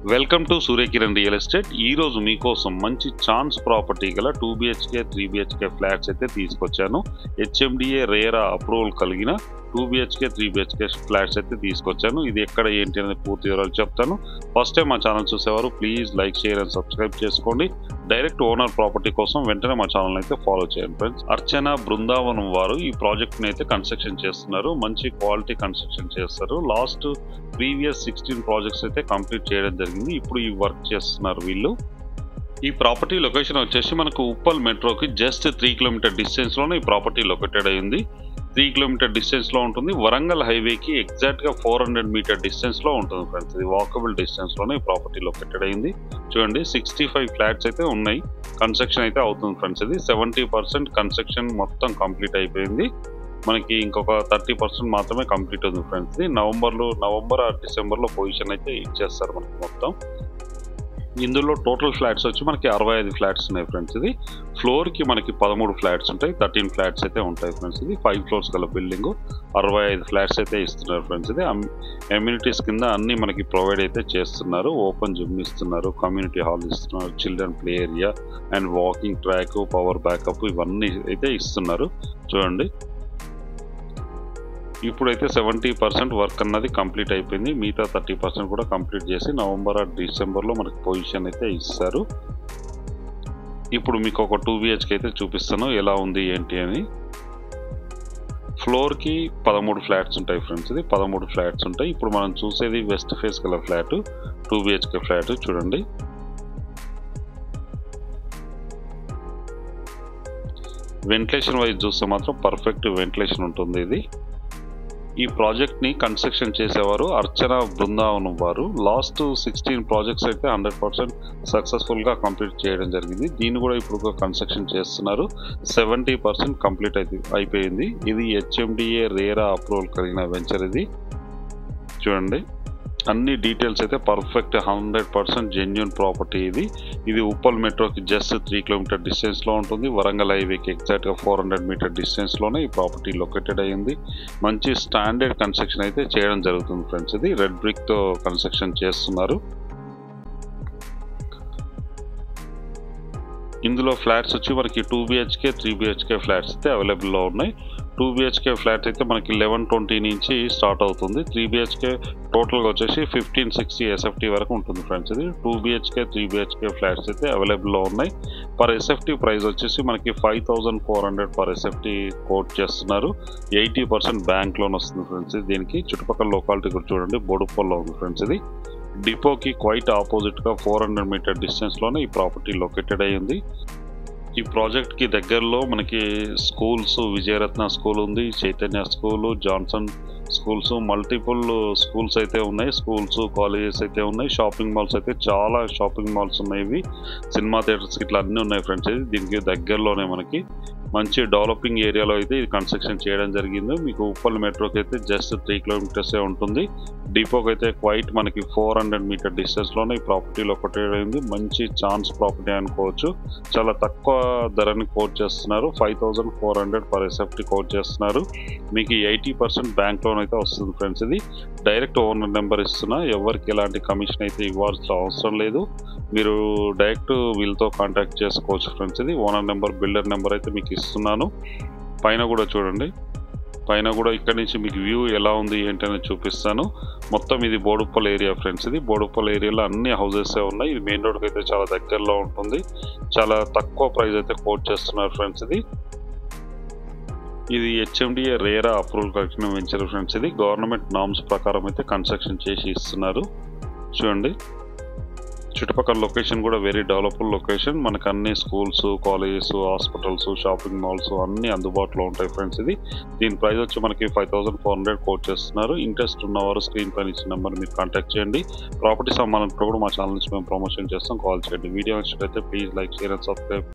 Welcome to Surya Kiran real estate. ఈ రోజు మీకోసం మంచి ఛాన్స్ ప్రాపర్టీ గల 2 BHK 3 BHK ఫ్లాట్స్ అయితే తీసుకొచ్చాను. HMDA రేరా అప్రూవల్ కలిగిన 2 BHK 3 BHK ఫ్లాట్స్ అయితే తీసుకొచ్చాను. ఇది ఎక్కడ ఏంటి అనేది పూర్తి వివరాలు చెప్తాను. ఫస్ట్ టైం మా ఛానల్ చూసేవారు please like share and subscribe చేసుకోండి. డైరెక్ట్ ఓనర్ ప్రాపర్టీ కోసం వెంటనే మా ఛానల్ అయితే ఫాలో చేయండి ఫ్రెండ్స్. అర్చన బృందావనం వారు ఈ ప్రాజెక్ట్ ని అయితే కన్స్ట్రక్షన్ చేస్తున్నారు. మంచి క్వాలిటీ కన్స్ట్రక్షన్ చేస్తారు. లాస్ట్ ప్రీవియస్ 16 ప్రాజెక్ట్స్ అయితే కంప్లీట్ చేయడం జరిగింది. ఇప్పుడు ఈ వర్క్ చేస్తున్నారు వీళ్ళు. ఈ ప్రాపర్టీ లొకేషన్ వచ్చేసి మనకు ఉప్పల్ మెట్రోకి జస్ట్ 3 కిలోమీటర్ డిస్టెన్స్ లోనే ఈ ప్రాపర్టీ లొకేటెడ్ అయింది. 3 కిలోమీటర్ డిస్టెన్స్ లో ఉంటుంది. వరంగల్ హైవేకి ఎగ్జాక్ట్ గా 400 మీటర్ డిస్టెన్స్ లో ఉంటుంది ఫ్రెండ్స్. ఇది వాకబుల్ డిస్టెన్స్ లోనే ఈ ప్రాపర్టీ లొకేటెడ్ అయింది. చూడండి 65 ఫ్లాట్స్ అయితే ఉన్నాయి. కన్స్ట్రక్షన్ అయితే అవుతుంది ఫ్రెండ్స్. ఇది 70% కన్స్ట్రక్షన్ మొత్తం కంప్లీట్ అయిపోయింది. మనకి ఇంకొక 30% మాత్రమే కంప్లీట్ ఉంది ఫ్రెండ్స్. ఇది నవంబర్ ఆర్ డిసెంబర్ లో పొజిషన్ అయితే ఇచ్చేస్తారు మనకి మొత్తం. ఇందులో టోటల్ ఫ్లాట్స్ వచ్చి మనకి 65 ఫ్లాట్స్ ఉన్నాయి ఫ్రెండ్స్. ఇది ఫ్లోర్ కి మనకి 13 ఫ్లాట్స్ ఉంటాయి. 13 ఫ్లాట్స్ అయితే ఉంటాయి ఫ్రెండ్స్. ఇది 5 ఫ్లోర్స్ గల బిల్డింగ్. 65 ఫ్లాట్స్ అయితే ఇస్తున్నారు ఫ్రెండ్స్. ఇది అమ్యూనిటీస్ కింద అన్ని మనకి ప్రొవైడ్ అయితే చేస్తున్నారు. ఓపెన్ జిమ్ ఇస్తున్నారు, కమ్యూనిటీ హాల్ ఇస్తున్నారు, children play area and walking track, power backup ఇవన్నీ అయితే ఇస్తున్నారు. చూడండి ఇప్పుడైతే 70% వర్క్ అన్నది కంప్లీట్ అయిపోయింది. మిగతా 30% కూడా కంప్లీట్ చేసి నవంబర్ ఆర్ డిసెంబర్లో మనకి పొజిషన్ అయితే ఇస్తారు. ఇప్పుడు మీకు ఒక 2 BHK అయితే చూపిస్తాను ఎలా ఉంది ఏంటి అని. ఫ్లోర్కి 13 ఫ్లాట్స్ ఉంటాయి ఫ్రెండ్స్. ఇది 13 ఫ్లాట్స్ ఉంటాయి. ఇప్పుడు మనం చూసేది వెస్ట్ ఫేస్ గల ఫ్లాట్, 2 BHK ఫ్లాట్. చూడండి వెంటిలేషన్ వైజ్ చూస్తే మాత్రం పర్ఫెక్ట్ వెంటిలేషన్ ఉంటుంది. ఇది ఈ ప్రాజెక్ట్ ని కన్స్ట్రక్షన్ చేసేవారు అర్చన బృందావనం వారు. లాస్ట్ 16 ప్రాజెక్ట్స్ అయితే 100% సక్సెస్ఫుల్ గా కంప్లీట్ చేయడం జరిగింది. దీన్ని కూడా ఇప్పుడు కన్స్ట్రక్షన్ చేస్తున్నారు. 70% కంప్లీట్ అయిపోయింది. ఇది HMDA రేరా అప్రూవల్ కలిగిన వెంచర్. ఇది చూడండి అన్ని డీటెయిల్స్ అయితే పర్ఫెక్ట్ 100% జెన్యూన్ ప్రాపర్టీ. ఇది ఉప్పల్ మెట్రోకి జస్ట్ 3 కిలోమీటర్ డిస్టెన్స్ లో ఉంటుంది. వరంగల్ హైవేకి ఎగ్జాక్ట్ గా 400 మీటర్ డిస్టెన్స్ లోనే ఈ ప్రాపర్టీ లొకేటెడ్ అయ్యింది. మంచి స్టాండర్డ్ కన్స్ట్రక్షన్ అయితే చేయడం జరుగుతుంది ఫ్రెండ్స్. ఇది రెడ్ బ్రిక్ తో కన్స్ట్రక్షన్ చేస్తున్నారు. ఇందులో ఫ్లాట్స్ వచ్చి మనకి 2 BHK 3 BHK ఫ్లాట్స్ అయితే అవైలబుల్లో ఉన్నాయి. 2 BHK ఫ్లాట్ అయితే మనకి 1120 నుంచి స్టార్ట్ అవుతుంది. 3 BHK టోటల్గా వచ్చేసి 1560 SFT వరకు ఉంటుంది ఫ్రెండ్స్. ఇది 2 BHK 3 BHK ఫ్లాట్స్ అయితే అవైలబుల్లో ఉన్నాయి. పర్ SFT ప్రైస్ వచ్చేసి మనకి 5400 పర్ SFT కోట్ చేస్తున్నారు. 80% బ్యాంక్ లోన్ వస్తుంది ఫ్రెండ్స్. దీనికి చుట్టుపక్కల లొకాలిటీ కూడా చూడండి బోడుప్పల్లో ఉంది ఫ్రెండ్స్. ఇది డిపోకి క్వైట్ ఆపోజిట్ గా 400 మీటర్ డిస్టెన్స్ లోనే ఈ ప్రాపర్టీ లొకేటెడ్ అయ్యింది. ఈ ప్రాజెక్ట్ కి దగ్గరలో మనకి స్కూల్స్, విజయరత్న స్కూల్ ఉంది, Chaitanya school, Johnson schools, multiple schools అయితే ఉన్నాయి. స్కూల్స్, కాలేజెస్ అయితే ఉన్నాయి. షాపింగ్ మాల్స్ అయితే చాలా షాపింగ్ మాల్స్ ఉన్నాయి. ఇవి సినిమా థియేటర్స్ ఇట్లా అన్నీ ఉన్నాయి ఫ్రెండ్స్. దీనికి దగ్గరలోనే మనకి మంచి డెవలపింగ్ ఏరియాలో అయితే ఇది కన్స్ట్రక్షన్ చేయడం జరిగింది. మీకు ఉప్పల్ మెట్రోకి అయితే జస్ట్ 3 కిలోమీటర్సే ఉంటుంది. డిపోకి అయితే క్వైట్ మనకి 400 మీటర్ డిస్టెన్స్ లోనే ఈ ప్రాపర్టీ లొకేటెడ్ అయింది. మంచి ఛాన్స్ ప్రాపర్టీ అనుకోవచ్చు. చాలా తక్కువ ధరని కోట్ చేస్తున్నారు. 5400 పర్ SFT కోట్ చేస్తున్నారు. మీకు 80% బ్యాంక్ లోన్ అయితే వస్తుంది ఫ్రెండ్స్. ఇది డైరెక్ట్ ఓనర్ నెంబర్ ఇస్తున్నా. ఎవరికి ఎలాంటి కమిషన్ అయితే ఇవ్వాల్సిన అవసరం లేదు. మీరు డైరెక్ట్ వీళ్ళతో కాంటాక్ట్ చేసుకోవచ్చు ఫ్రెండ్స్. ఇది ఓనర్ నెంబర్, బిల్డర్ నెంబర్ అయితే మీకు ఇస్తున్నాను. పైన కూడా చూడండి, పైన కూడా ఇక్కడ నుంచి మీకు వ్యూ ఎలా ఉంది ఏంటనేది చూపిస్తాను. మొత్తం ఇది బోడుప్పల్ ఏరియా ఫ్రెండ్స్. ఇది బోడుప్పల్ ఏరియాలో అన్ని హౌసెస్ ఉన్నాయి. ఇది మెయిన్ రోడ్కి అయితే చాలా దగ్గరలో ఉంటుంది. చాలా తక్కువ ప్రైస్ అయితే కోట్ చేస్తున్నారు ఫ్రెండ్స్. ఇది HMDA రేరా అప్రూవల్ కలిగిన వెంచర్ ఫ్రెండ్స్. ఇది గవర్నమెంట్ నామ్స్ ప్రకారం అయితే కన్స్ట్రక్షన్ చేసి ఇస్తున్నారు. చూడండి చుట్టుపక్కల లొకేషన్ కూడా వెరీ డెవలప్డ్ లొకేషన్. మనకు అన్ని schools, colleges, hospitals, shopping malls అన్ని అందుబాటులో ఉంటాయి ఫ్రెండ్స్. దీని ప్రైస్ వచ్చి మనకి 5400 కోట్ చేస్తున్నారు. ఇంట్రెస్ట్ ఉన్నవారు స్క్రీన్ పైన ఇచ్చిన నెంబర్ మీరు కాంటాక్ట్ చేయండి. ప్రాపర్టీ సంబంధించిన కూడా మా ఛానల్ నుంచి మేము ప్రమోషన్ చేస్తాం. కాల్ చేయండి. వీడియో నచ్చినట్లయితే please like, share and subscribe.